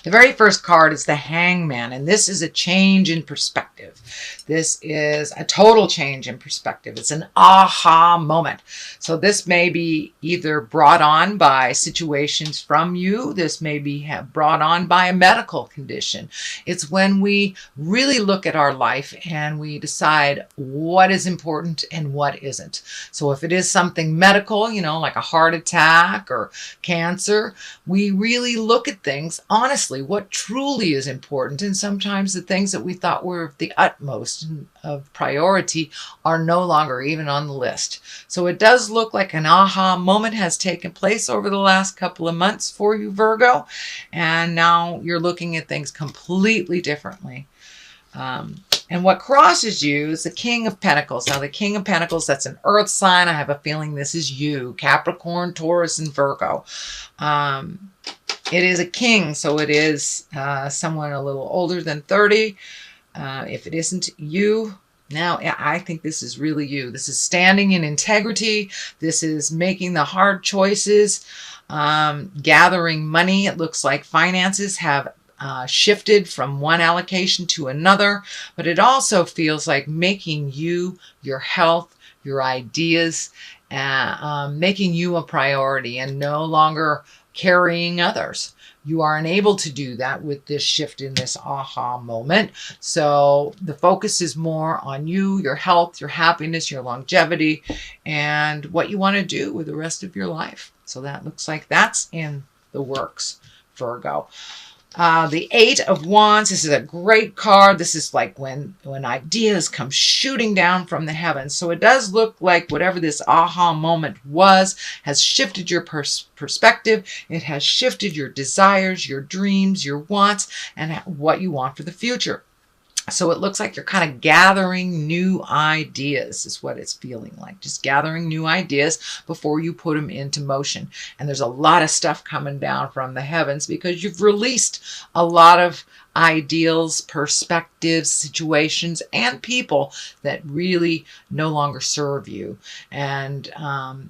The very first card is the Hangman, and this is a change in perspective. This is a total change in perspective. It's an aha moment. So this may be either brought on by situations from you. This may be brought on by a medical condition. It's when we really look at our life and we decide what is important and what isn't. So if it is something medical, like a heart attack or cancer, we really look at things honestly, what truly is important. And sometimes the things that we thought were of the utmost of priority are no longer even on the list. So it does look like an aha moment has taken place over the last couple of months for you, Virgo. And now you're looking at things completely differently. And what crosses you is the King of Pentacles. Now, the King of Pentacles, that's an earth sign. I have a feeling this is you, Capricorn, Taurus, and Virgo. It is a king, so it is someone a little older than 30. If it isn't you, now I think this is really you. This is standing in integrity. This is making the hard choices, gathering money. It looks like finances have shifted from one allocation to another, but it also feels like making you, your health, your ideas, making you a priority and no longer carrying others. You are unable to do that with this shift in this aha moment. So the focus is more on you, your health, your happiness, your longevity, and what you want to do with the rest of your life. So that looks like that's in the works, Virgo. The Eight of Wands, this is a great card. This is like when ideas come shooting down from the heavens. So it does look like whatever this aha moment was has shifted your perspective. It has shifted your desires, your dreams, your wants, and what you want for the future. So it looks like you're kind of gathering new ideas is what it's feeling like. Just gathering new ideas before you put them into motion. And there's a lot of stuff coming down from the heavens because you've released a lot of ideals, perspectives, situations, and people that really no longer serve you. And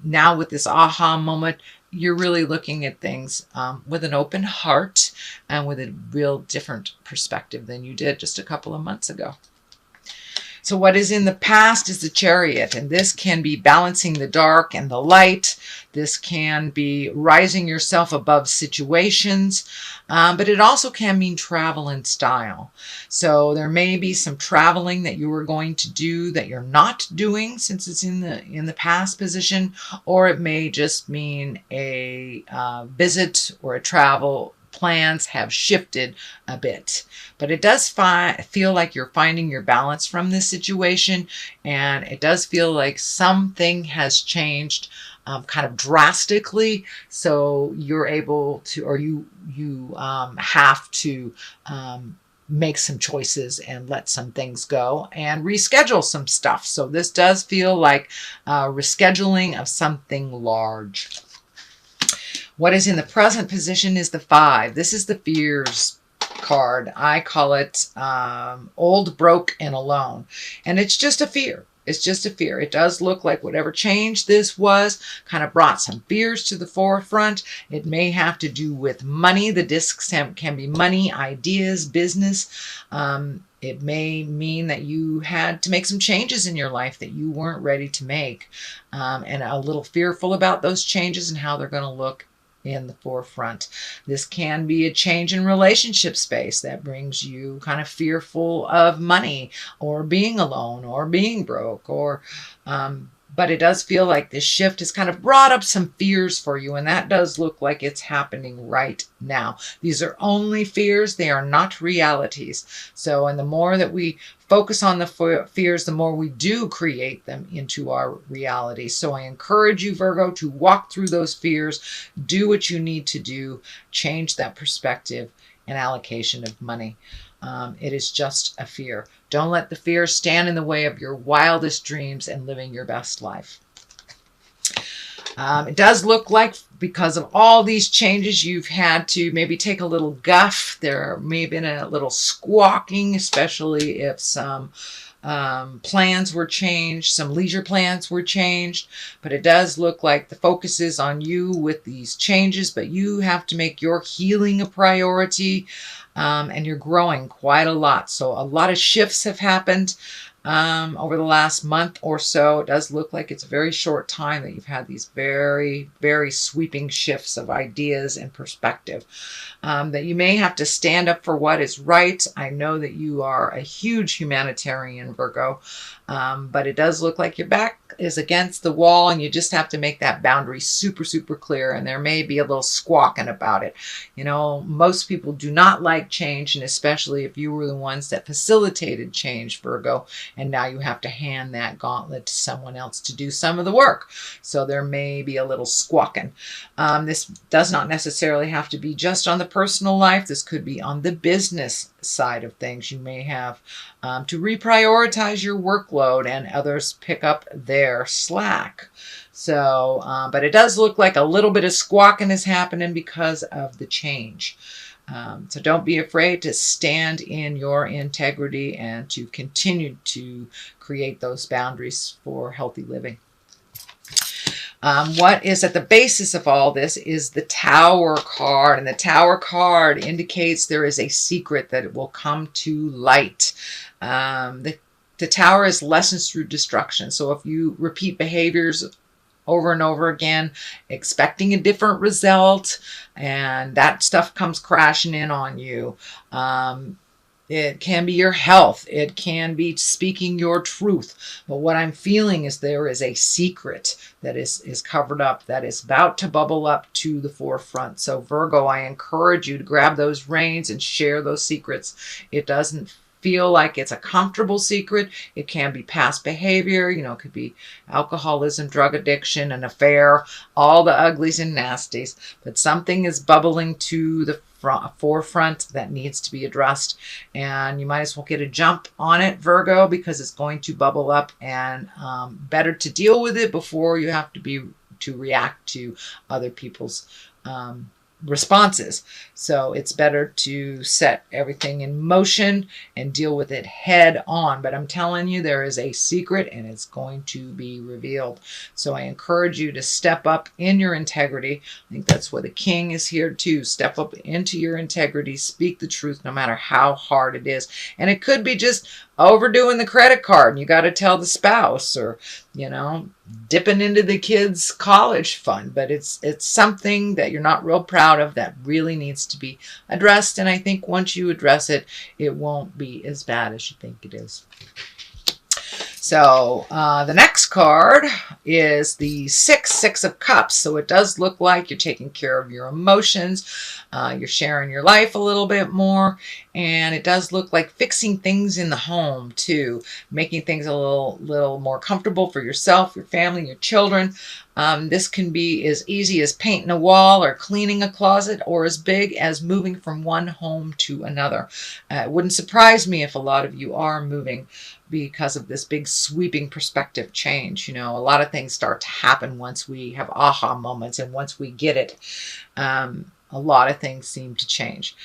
now with this aha moment, you're really looking at things with an open heart and with a real different perspective than you did just a couple of months ago. So what is in the past is the Chariot, and this can be balancing the dark and the light. This can be rising yourself above situations, but it also can mean travel and style. So there may be some traveling that you are going to do that you're not doing since it's in the past position, or it may just mean a visit or a travel. Plans have shifted a bit, but it does feel like you're finding your balance from this situation, and it does feel like something has changed kind of drastically, so you're able to, or you have to make some choices and let some things go and reschedule some stuff. So this does feel like rescheduling of something large. What is in the present position is the 5. This is the fears card. I call it old, broke, and alone. And it's just a fear. It's just a fear. It does look like whatever change this was kind of brought some fears to the forefront. It may have to do with money. The discs can be money, ideas, business. It may mean that you had to make some changes in your life that you weren't ready to make, and a little fearful about those changes and how they're going to look in the forefront. This can be a change in relationship space that brings you kind of fearful of money or being alone or being broke, or but it does feel like this shift has kind of brought up some fears for you, and that does look like it's happening right now. These are only fears. They are not realities. So, and the more that we focus on the fears, the more we do create them into our reality. So I encourage you, Virgo, to walk through those fears, do what you need to do, change that perspective and allocation of money. It is just a fear. Don't let the fear stand in the way of your wildest dreams and living your best life. It does look like because of all these changes, you've had to maybe take a little guff. There may have been a little squawking, especially if some Plans were changed. Some leisure plans were changed. But it does look like the focus is on you with these changes. But you have to make your healing a priority. And you're growing quite a lot. So a lot of shifts have happened over the last month or so. It does look like it's a very short time that you've had these very, very sweeping shifts of ideas and perspective. That you may have to stand up for what is right. I know that you are a huge humanitarian, Virgo, but it does look like your back is against the wall and you just have to make that boundary super, super clear. And there may be a little squawking about it. You know, most people do not like change, and especially if you were the ones that facilitated change, Virgo, and now you have to hand that gauntlet to someone else to do some of the work. So there may be a little squawking. This does not necessarily have to be just on the personal life. This could be on the business side of things. You may have to reprioritize your workload and others pick up their slack. So, but it does look like a little bit of squawking is happening because of the change. So don't be afraid to stand in your integrity and to continue to create those boundaries for healthy living. What is at the basis of all this is the Tower card. And the Tower card indicates there is a secret that it will come to light. The Tower is lessons through destruction. So if you repeat behaviors over and over again, expecting a different result, and that stuff comes crashing in on you. It can be your health. It can be speaking your truth. But what I'm feeling is there is a secret that is covered up, that is about to bubble up to the forefront. So Virgo, I encourage you to grab those reins and share those secrets. It doesn't feel like it's a comfortable secret. It can be past behavior. You know, it could be alcoholism, drug addiction, an affair, all the uglies and nasties. But something is bubbling to the forefront that needs to be addressed. And you might as well get a jump on it, Virgo, because it's going to bubble up, and better to deal with it before you have to react to other people's responses. So it's better to set everything in motion and deal with it head on. But I'm telling you, there is a secret and it's going to be revealed. So I encourage you to step up in your integrity. I think that's what the King is here to step up into your integrity, speak the truth no matter how hard it is. And it could be just overdoing the credit card and you got to tell the spouse, or, you know, dipping into the kids' college fund. But it's something that you're not real proud of that really needs to be addressed. And I think once you address it, it won't be as bad as you think it is. So the next card is the Six of Cups. So it does look like you're taking care of your emotions. You're sharing your life a little bit more. And it does look like fixing things in the home too. Making things a little more comfortable for yourself, your family, your children. This can be as easy as painting a wall or cleaning a closet, or as big as moving from one home to another. It wouldn't surprise me if a lot of you are moving because of this big sweeping perspective change. You know, a lot of things start to happen once we have aha moments, and once we get it, a lot of things seem to change.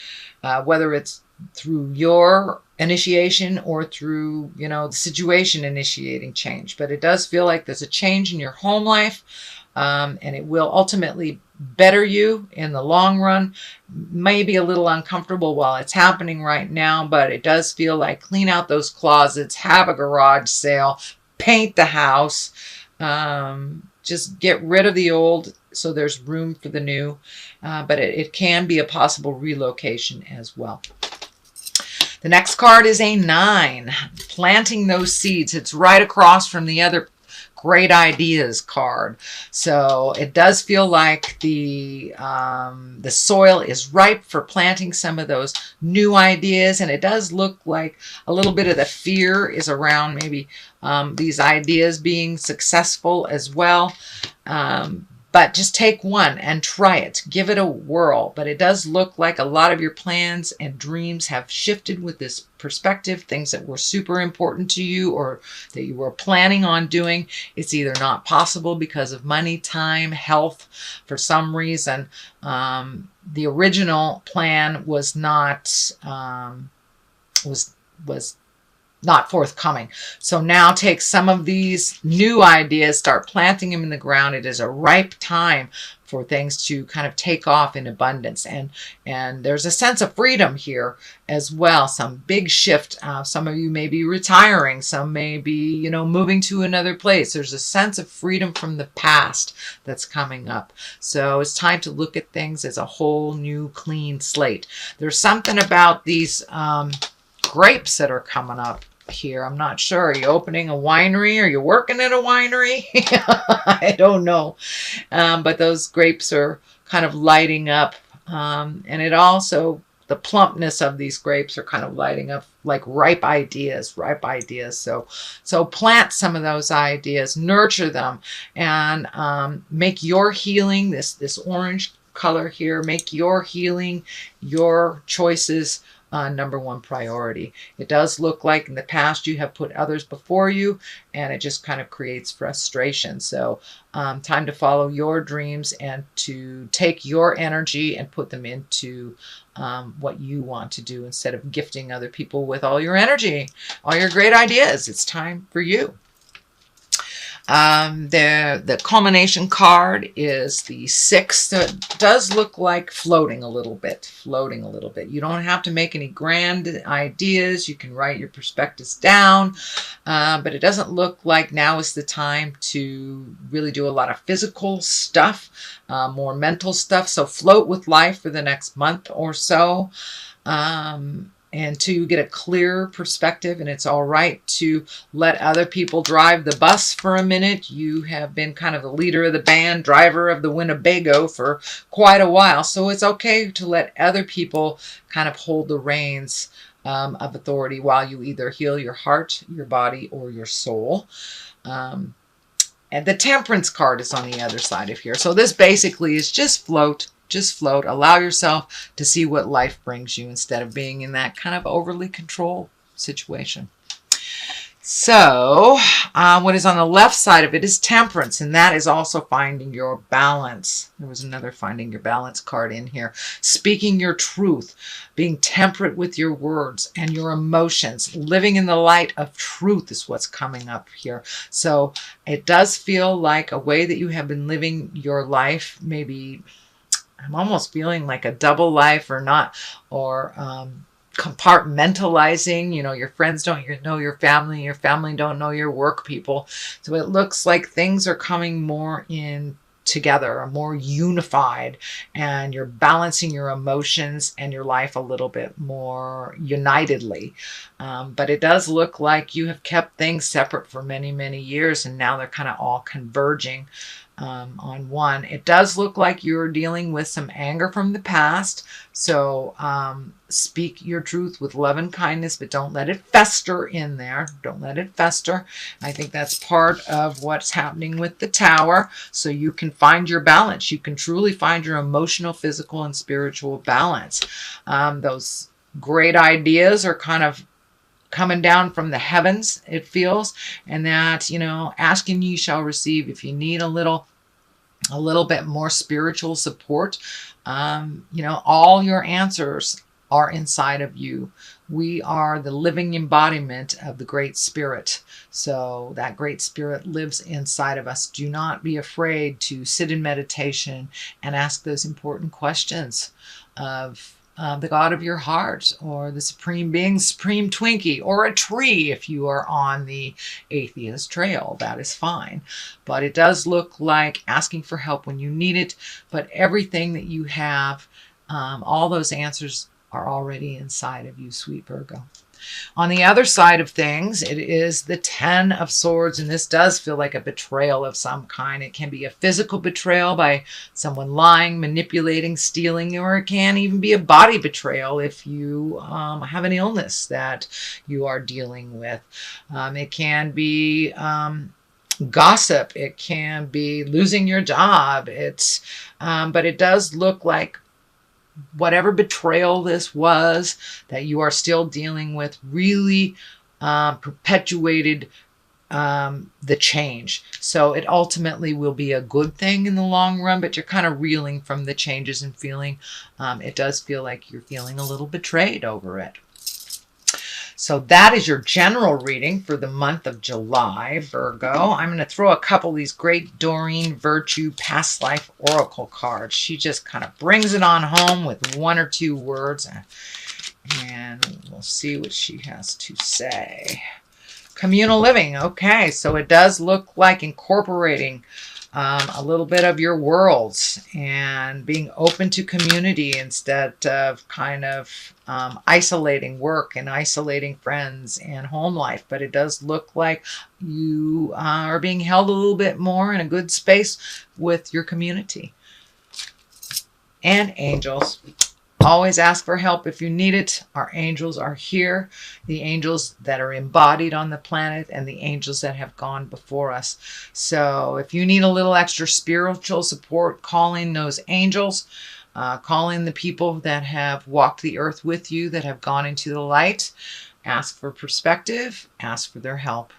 Whether it's through your initiation or through, you know, the situation initiating change. But it does feel like there's a change in your home life, and it will ultimately better you in the long run. Maybe a little uncomfortable while it's happening right now, but it does feel like clean out those closets, have a garage sale, paint the house, just get rid of the old so there's room for the new. But it can be a possible relocation as well. The next card is a 9, planting those seeds. It's right across from the other great ideas card. So it does feel like the soil is ripe for planting some of those new ideas. And it does look like a little bit of the fear is around maybe these ideas being successful as well. But just take one and try it. Give it a whirl. But it does look like a lot of your plans and dreams have shifted with this perspective. Things that were super important to you or that you were planning on doing, it's either not possible because of money, time, health. For some reason, the original plan was not, was not forthcoming. So now take some of these new ideas, start planting them in the ground. It is a ripe time for things to kind of take off in abundance. And there's a sense of freedom here as well. Some big shift. Some of you may be retiring. Some may be, moving to another place. There's a sense of freedom from the past that's coming up. So it's time to look at things as a whole new clean slate. There's something about these grapes that are coming up here. I'm not sure. Are you opening a winery? Are you working at a winery? I don't know. But those grapes are kind of lighting up. And it also, the plumpness of these grapes are kind of lighting up like ripe ideas. So plant some of those ideas, nurture them, and make your healing, this orange color here, make your healing, your choices number one priority. It does look like in the past you have put others before you, and it just kind of creates frustration. So time to follow your dreams and to take your energy and put them into what you want to do instead of gifting other people with all your energy, all your great ideas. It's time for you. The culmination card is the 6. So it does look like floating a little bit. You don't have to make any grand ideas. You can write your perspectives down, but it doesn't look like now is the time to really do a lot of physical stuff, more mental stuff. So float with life for the next month or so. And to get a clear perspective, and it's all right to let other people drive the bus for a minute. You have been kind of the leader of the band, driver of the Winnebago for quite a while. So it's okay to let other people kind of hold the reins of authority while you either heal your heart, your body, or your soul. And the Temperance card is on the other side of here. So this basically is just float. Just float. Allow yourself to see what life brings you instead of being in that kind of overly controlled situation. So what is on the left side of it is Temperance, and that is also finding your balance. There was another finding your balance card in here. Speaking your truth, being temperate with your words and your emotions, living in the light of truth is what's coming up here. So it does feel like a way that you have been living your life, maybe I'm almost feeling like a double life or not, or compartmentalizing. Your friends don't know your family don't know your work people. So it looks like things are coming more in together, more unified, and you're balancing your emotions and your life a little bit more unitedly. But it does look like you have kept things separate for many, many years, and now they're kind of all converging on one. It does look like you're dealing with some anger from the past. So speak your truth with love and kindness, but don't let it fester in there. Don't let it fester. I think that's part of what's happening with the Tower. So you can find your balance. You can truly find your emotional, physical, and spiritual balance. Those great ideas are kind of coming down from the heavens, it feels, and that, ask and ye shall receive. If you need a little bit more spiritual support, all your answers are inside of you. We are the living embodiment of the Great Spirit. So that Great Spirit lives inside of us. Do not be afraid to sit in meditation and ask those important questions of the God of your heart, or the Supreme Being, Supreme Twinkie, or a tree if you are on the atheist trail. That is fine. But it does look like asking for help when you need it. But everything that you have, all those answers are already inside of you, sweet Virgo. On the other side of things, it is the 10 of Swords, and this does feel like a betrayal of some kind. It can be a physical betrayal by someone lying, manipulating, stealing, or it can even be a body betrayal if you have an illness that you are dealing with. It can be gossip. It can be losing your job. But it does look like whatever betrayal this was that you are still dealing with really perpetuated the change. So it ultimately will be a good thing in the long run, but you're kind of reeling from the changes and feeling, it does feel like you're feeling a little betrayed over it. So that is your general reading for the month of July, Virgo. I'm going to throw a couple of these great Doreen Virtue Past Life Oracle cards. She just kind of brings it on home with one or two words. And we'll see what she has to say. Communal living. Okay, so it does look like incorporating a little bit of your worlds and being open to community instead of kind of isolating work and isolating friends and home life. But it does look like you are being held a little bit more in a good space with your community. And angels. Always ask for help if you need it. Our angels are here. The angels that are embodied on the planet and the angels that have gone before us. So if you need a little extra spiritual support, call in those angels. Call in the people that have walked the earth with you, that have gone into the light. Ask for perspective. Ask for their help.